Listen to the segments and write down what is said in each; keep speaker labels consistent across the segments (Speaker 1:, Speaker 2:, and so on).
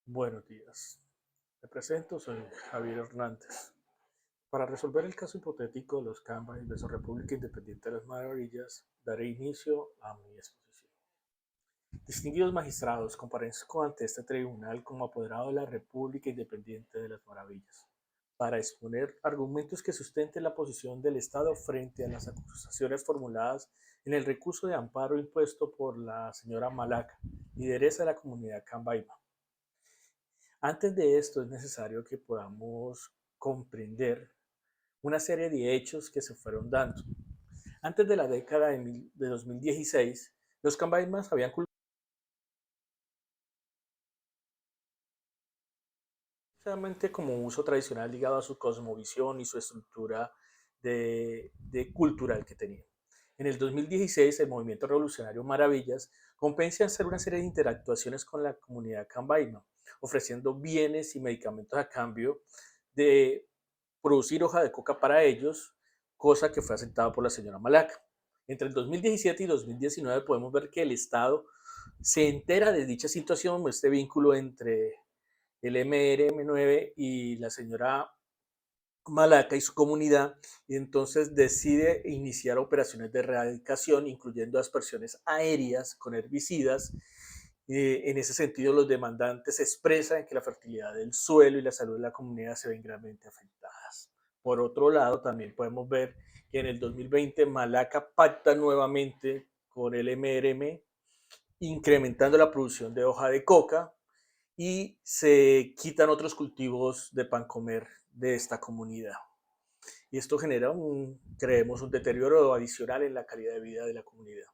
Speaker 1: Buenos días. Me presento, soy Javier Hernández. Para resolver el caso hipotético de los Camba y de su República Independiente de las Maravillas, daré inicio a mi exposición. Distinguidos magistrados, comparezco ante este tribunal como apoderado de la República Independiente de las Maravillas, para exponer argumentos que sustenten la posición del Estado frente a las acusaciones formuladas en el recurso de amparo impuesto por la señora Malaca, lideresa de la comunidad Cambaima. Antes de esto es necesario que podamos comprender una serie de hechos que se fueron dando. Antes de la década de 2016, los cambaimas habían culturalmente como un uso tradicional ligado a su cosmovisión y su estructura cultural que tenían. En el 2016, el movimiento revolucionario Maravillas compensa hacer una serie de interactuaciones con la comunidad cambaima, ofreciendo bienes y medicamentos a cambio de producir hoja de coca para ellos, cosa que fue aceptada por la señora Malaca. Entre el 2017 y 2019 podemos ver que el Estado se entera de dicha situación, este vínculo entre el MRM9 y la señora Malaca y su comunidad, y entonces decide iniciar operaciones de erradicación, incluyendo aspersiones aéreas con herbicidas. En ese sentido, los demandantes expresan que la fertilidad del suelo y la salud de la comunidad se ven gravemente afectadas. Por otro lado, también podemos ver que en el 2020 Malaca pacta nuevamente con el MRM, incrementando la producción de hoja de coca, y se quitan otros cultivos de pan comer de esta comunidad. Y esto genera, creemos, un deterioro adicional en la calidad de vida de la comunidad.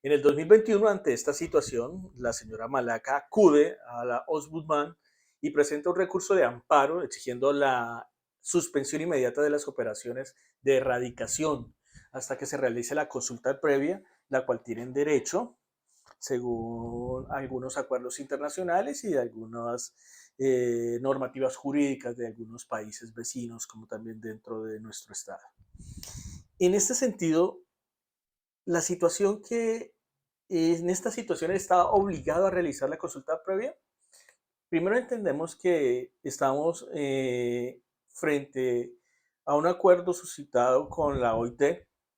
Speaker 1: En el 2021, ante esta situación, la señora Malaca acude a la Ombudsman y presenta un recurso de amparo exigiendo la suspensión inmediata de las operaciones de erradicación hasta que se realice la consulta previa, la cual tienen derecho según algunos acuerdos internacionales y de algunas normativas jurídicas de algunos países vecinos, como también dentro de nuestro estado. En este sentido, la situación que en esta situación está obligado a realizar la consulta previa. Primero entendemos que estamos frente a un acuerdo suscitado con la OIT,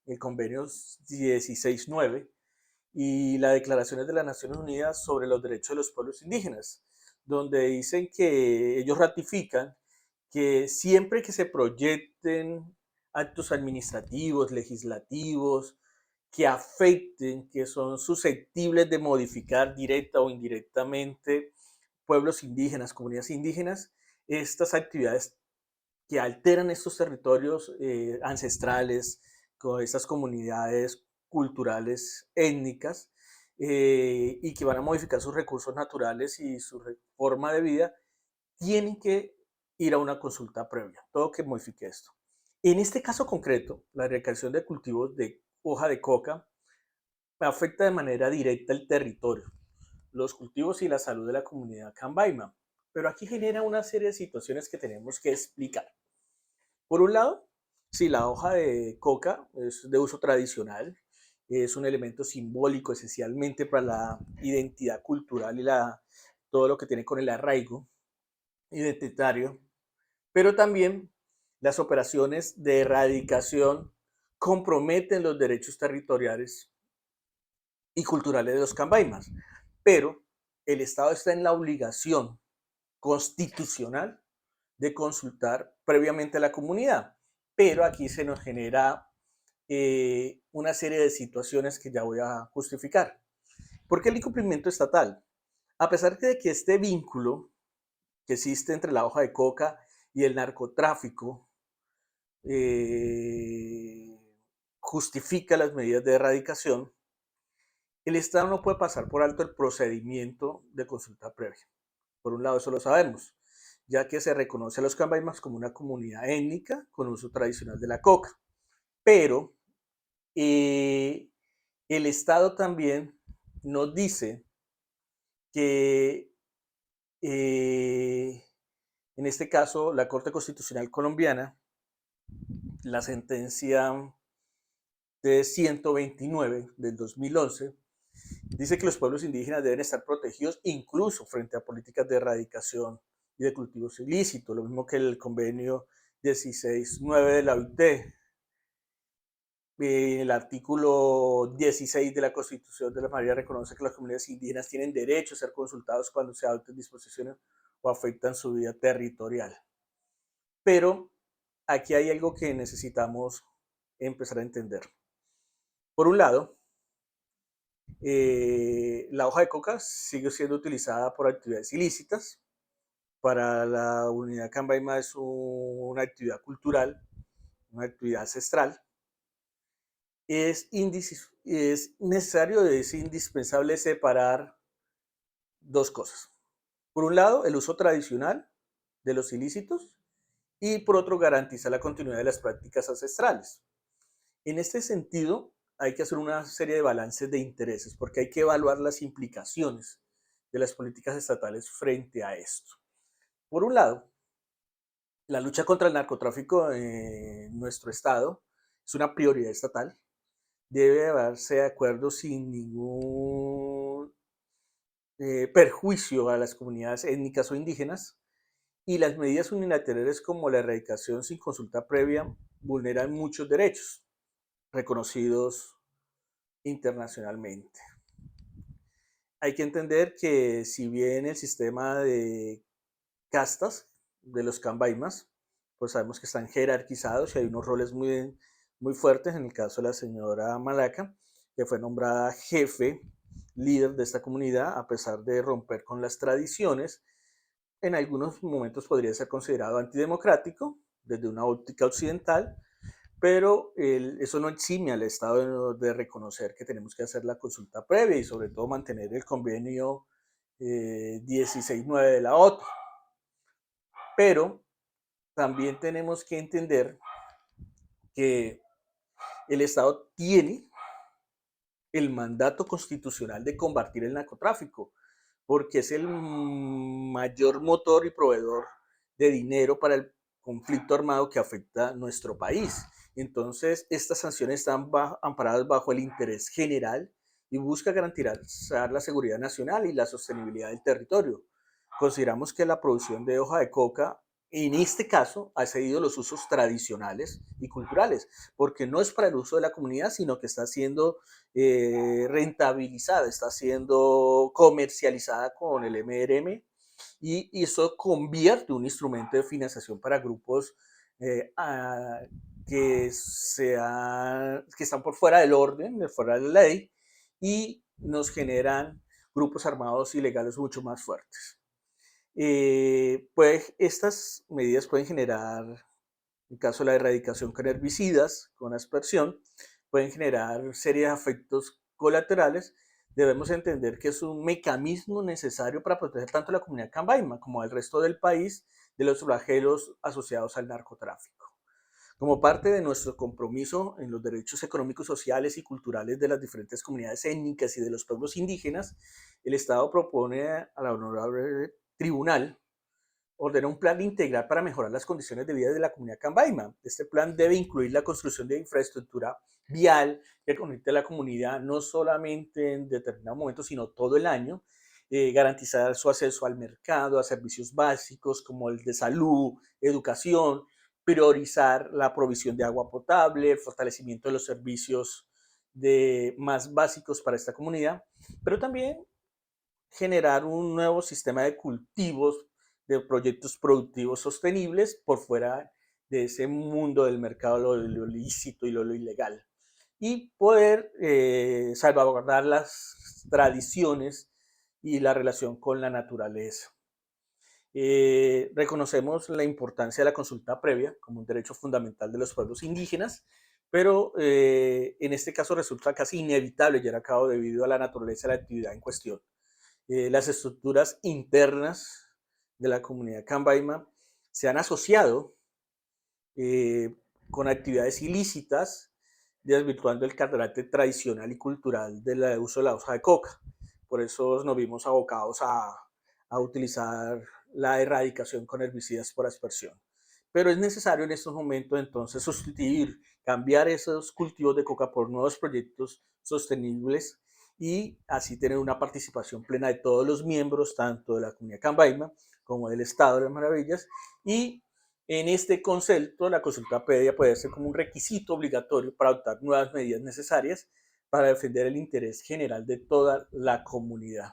Speaker 1: el convenio 16.9, y las declaraciones de las Naciones Unidas sobre los derechos de los pueblos indígenas, donde dicen que ellos ratifican que siempre que se proyecten actos administrativos, legislativos, que afecten, que son susceptibles de modificar directa o indirectamente pueblos indígenas, comunidades indígenas, estas actividades que alteran estos territorios ancestrales, con estas comunidades culturales étnicas, y que van a modificar sus recursos naturales y su forma de vida, tienen que ir a una consulta previa, todo que modifique esto. En este caso concreto, la erradicación de cultivos de hoja de coca afecta de manera directa el territorio, los cultivos y la salud de la comunidad cambaima, pero aquí genera una serie de situaciones que tenemos que explicar. Por un lado, si la hoja de coca es de uso tradicional, es un elemento simbólico esencialmente para la identidad cultural y todo lo que tiene con el arraigo identitario, pero también las operaciones de erradicación comprometen los derechos territoriales y culturales de los cambaimas, pero el Estado está en la obligación constitucional de consultar previamente a la comunidad, pero aquí se nos genera una serie de situaciones que ya voy a justificar. ¿Por qué el incumplimiento estatal? A pesar de que este vínculo que existe entre la hoja de coca y el narcotráfico eh, justifica las medidas de erradicación, el Estado no puede pasar por alto el procedimiento de consulta previa. Por un lado, eso lo sabemos, ya que se reconoce a los cambaimas como una comunidad étnica con uso tradicional de la coca. Pero el Estado también nos dice que, en este caso, la Corte Constitucional Colombiana, la sentencia de 129 del 2011, Dice que los pueblos indígenas deben estar protegidos incluso frente a políticas de erradicación y de cultivos ilícitos, lo mismo que el convenio 16.9 de la OIT. El artículo 16 de la Constitución de la Mayoría reconoce que las comunidades indígenas tienen derecho a ser consultados cuando se adopten disposiciones o afectan su vida territorial. Pero aquí hay algo que necesitamos empezar a entender. Por un lado, la hoja de coca sigue siendo utilizada por actividades ilícitas. Para la unidad Cambaima es una actividad cultural, una actividad ancestral. Es necesario, es indispensable separar dos cosas. Por un lado, el uso tradicional de los ilícitos y por otro, garantizar la continuidad de las prácticas ancestrales. En este sentido, hay que hacer una serie de balances de intereses porque hay que evaluar las implicaciones de las políticas estatales frente a esto. Por un lado, la lucha contra el narcotráfico en nuestro estado es una prioridad estatal. Debe llevarse de acuerdo sin ningún perjuicio a las comunidades étnicas o indígenas, y las medidas unilaterales como la erradicación sin consulta previa vulneran muchos derechos reconocidos internacionalmente. Hay que entender que si bien el sistema de castas de los cambaimas, pues sabemos que están jerarquizados y hay unos roles muy fuertes. En el caso de la señora Malaca, que fue nombrada jefe, líder de esta comunidad, a pesar de romper con las tradiciones, en algunos momentos podría ser considerado antidemocrático desde una óptica occidental, pero eso no exime al Estado de reconocer que tenemos que hacer la consulta previa y sobre todo mantener el convenio 16.9 de la OTU. Pero también tenemos que entender que el Estado tiene el mandato constitucional de combatir el narcotráfico, porque es el mayor motor y proveedor de dinero para el conflicto armado que afecta a nuestro país. Entonces, estas sanciones están amparadas bajo el interés general y busca garantizar la seguridad nacional y la sostenibilidad del territorio. Consideramos que la producción de hoja de coca en este caso ha cedido los usos tradicionales y culturales, porque no es para el uso de la comunidad, sino que está siendo rentabilizada, está siendo comercializada con el MRM y eso convierte un instrumento de financiación para grupos que están por fuera del orden, de fuera de la ley, y nos generan grupos armados ilegales mucho más fuertes. Pues estas medidas pueden generar, en el caso de la erradicación con herbicidas, con aspersión, pueden generar serie de efectos colaterales. Debemos entender que es un mecanismo necesario para proteger tanto a la comunidad cambaima como al resto del país de los flagelos asociados al narcotráfico. Como parte de nuestro compromiso en los derechos económicos, sociales y culturales de las diferentes comunidades étnicas y de los pueblos indígenas, el Estado propone a la Honorable Tribunal ordenar un plan integral para mejorar las condiciones de vida de la comunidad cambaima. Este plan debe incluir la construcción de infraestructura vial que conecte a la comunidad no solamente en determinado momento, sino todo el año, garantizar su acceso al mercado, a servicios básicos como el de salud, educación, priorizar la provisión de agua potable, el fortalecimiento de los servicios más básicos para esta comunidad, pero también generar un nuevo sistema de cultivos, de proyectos productivos sostenibles por fuera de ese mundo del mercado, lo ilícito y lo ilegal. Y poder salvaguardar las tradiciones y la relación con la naturaleza. Reconocemos la importancia de la consulta previa como un derecho fundamental de los pueblos indígenas, pero en este caso resulta casi inevitable llevar a cabo debido a la naturaleza de la actividad en cuestión. Las estructuras internas de la comunidad cambaima se han asociado con actividades ilícitas, desvirtuando el carácter tradicional y cultural del uso de la hoja de coca. Por eso nos vimos abocados a utilizar la erradicación con herbicidas por aspersión. Pero es necesario en estos momentos entonces sustituir, cambiar esos cultivos de coca por nuevos proyectos sostenibles y así tener una participación plena de todos los miembros, tanto de la comunidad Cambaima como del Estado de las Maravillas. Y en este concepto, la consulta previa puede ser como un requisito obligatorio para adoptar nuevas medidas necesarias para defender el interés general de toda la comunidad.